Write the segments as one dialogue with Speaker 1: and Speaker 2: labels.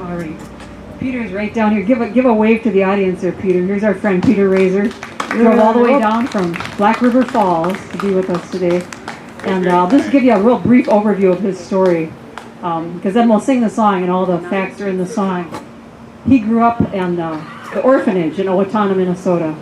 Speaker 1: All right. Peter's right down here. Give a wave to the audience there, Peter. Here's our friend Peter Razor. Drove all the way down from Black River Falls to be with us today. And I'll just give you a real brief overview of his story, because then we'll sing the song and all the facts are in the song. He grew up in the orphanage in Owatonna, Minnesota.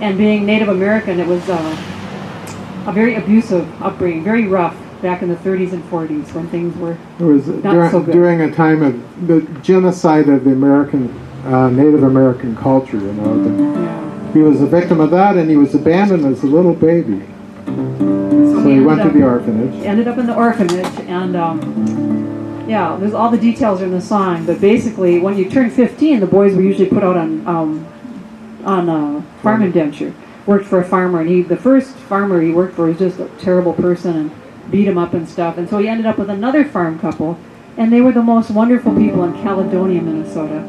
Speaker 1: And being Native American, it was a very abusive upbringing, very rough back in the 30s and 40s when things were not so good.
Speaker 2: During a time of the genocide of the Native American culture, you know. He was a victim of that, and he was abandoned as a little baby. So he went to the orphanage.
Speaker 1: Ended up in the orphanage, and there's all the details are in the song. But basically, when you turn 15, the boys were usually put out on farm indenture. Worked for a farmer, and the first farmer he worked for was just a terrible person and beat him up and stuff. And so he ended up with another farm couple, and they were the most wonderful people in Caledonia, Minnesota.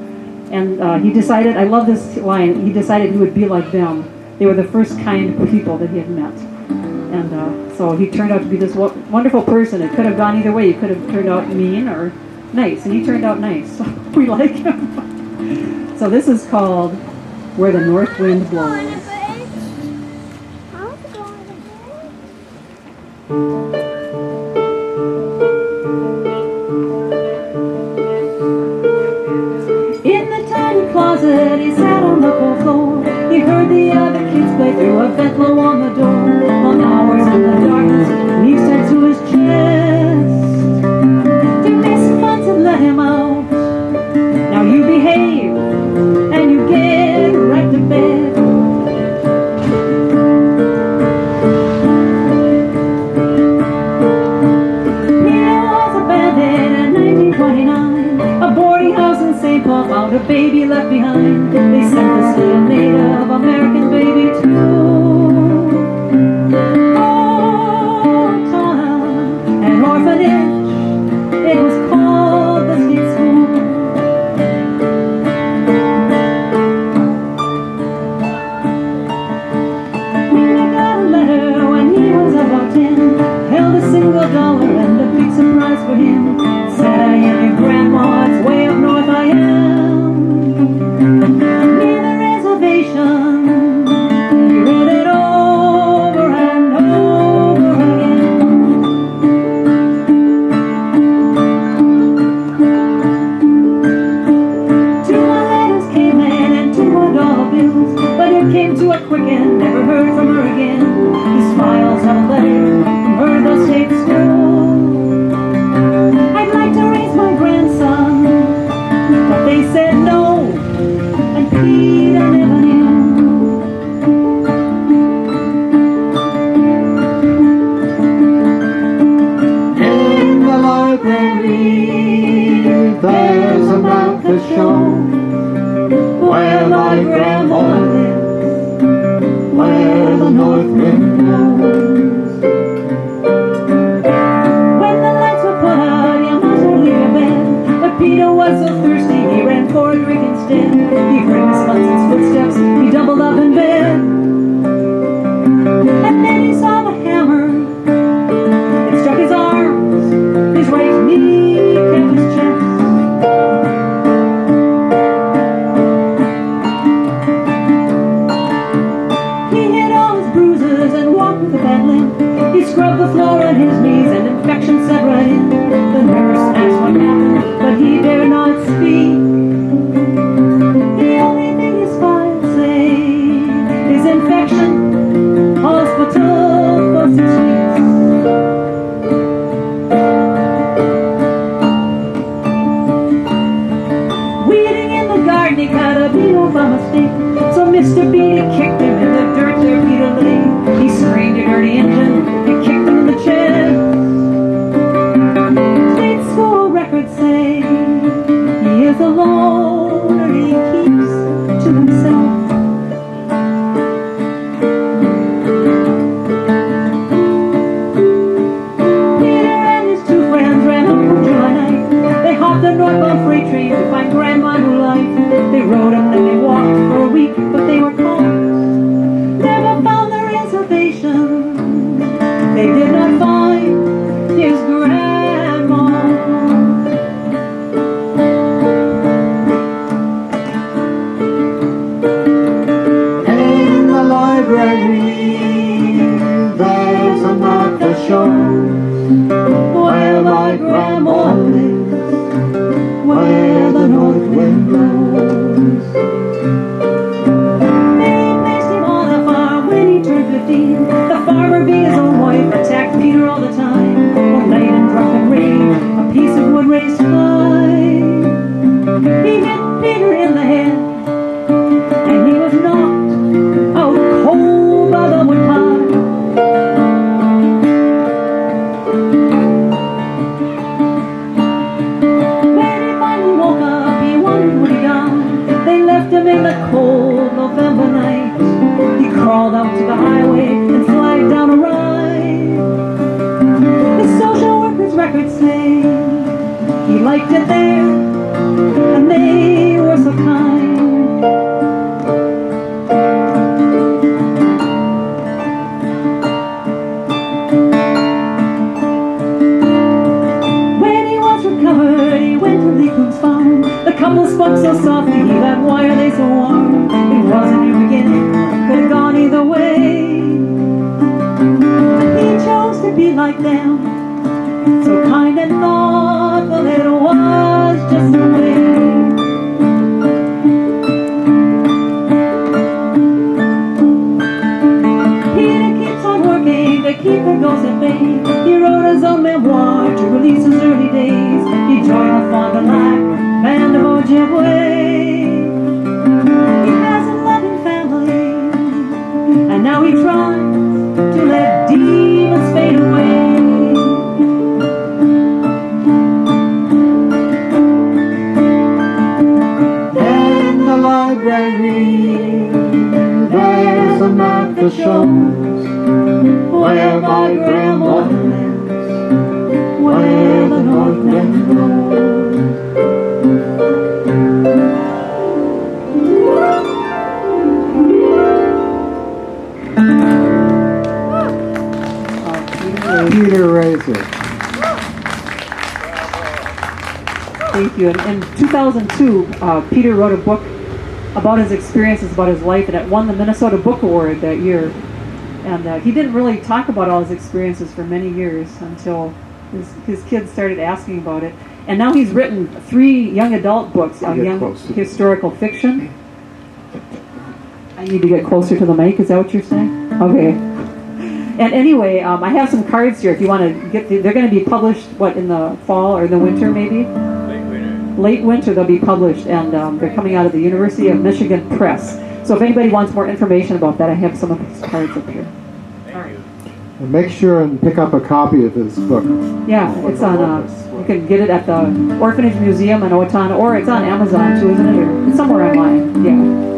Speaker 1: And he decided, I love this line, he decided he would be like them. They were the first kind people that he had met. And so he turned out to be this wonderful person. It could have gone either way. He could have turned out mean or nice, and he turned out nice. So we like him. So this is called Where the North Wind Blows. In the tiny closet, he sat on the cold floor. He heard the other kids play through a vent low on the door. Long hours in the darkness, he said to his chest, "Dear Miss Fonts had let him out. Now you behave, and you get right to bed." Peter was abandoned in 1929. A boarding house in St. Paul found a baby left behind. They sent this little Native American baby to Owatonna, an orphanage. It was called the State School. Peter got a letter when he was about 10. Held a single dollar and a big surprise for him. Said, "I am your grandma, it's way up north I am." Near the reservation, he read it over and over again. Two more letters came in and 2 more dollar bills, but it came to a quick end, never heard from her again. He smiles at a letter from her, the state school. "I'd like to raise my grandson," but they said no, and Peter never knew.
Speaker 2: In the library, there's a map that shows where my grandma lives, where the north wind blows.
Speaker 1: When the lights were put out, you must leave your bed. But Peter was so thirsty, he ran for a drink instead. He heard Miss Munson's footsteps, he doubled up in bed. And then he saw the hammer. It struck his arms, his right knee kept his chest. Peter all the time. One night in drunken rage, a piece of wood raised high. He hit Peter in the head, and he was knocked out cold by the woodpile. When he finally woke up, he wondered would he die. They left him in the cold November night. He crawled out to the highway and flagged down a ride. The social workers' records say he liked it there, and they were so kind. When he was recovered, he went to the cook's farm. The couple spoke so softly that why are they so warm? It was a new beginning, could have gone either way. He chose to be like them, so kind and thoughtful, it was just the way. Peter keeps on working to keep the ghost at bay. He wrote his own memoir to release his early days. He joined the Fond du Lac band of Ojibwe. He has a loving family, and now he tries to let demons fade away.
Speaker 2: In the library, there's a map that shows where my grandmother lives, where the Northland goes. Peter Razor.
Speaker 1: Thank you. In 2002, Peter wrote a book about his experiences, about his life, and it won the Minnesota Book Award that year. And he didn't really talk about all his experiences for many years until his kids started asking about it. And now he's written 3 young adult books on young historical fiction. I need to get closer to the mic, is that what you're saying? Okay. And anyway, I have some cards here if you want to get they're going to be published, in the fall or the winter maybe? Late winter they'll be published, and they're coming out of the University of Michigan Press. So if anybody wants more information about that, I have some of these cards up here.
Speaker 2: And make sure and pick up a copy of his book.
Speaker 1: Yeah, it's on, you can get it at the Orphanage Museum in Owatonna, or it's on Amazon too, isn't it? Or it's somewhere online, yeah.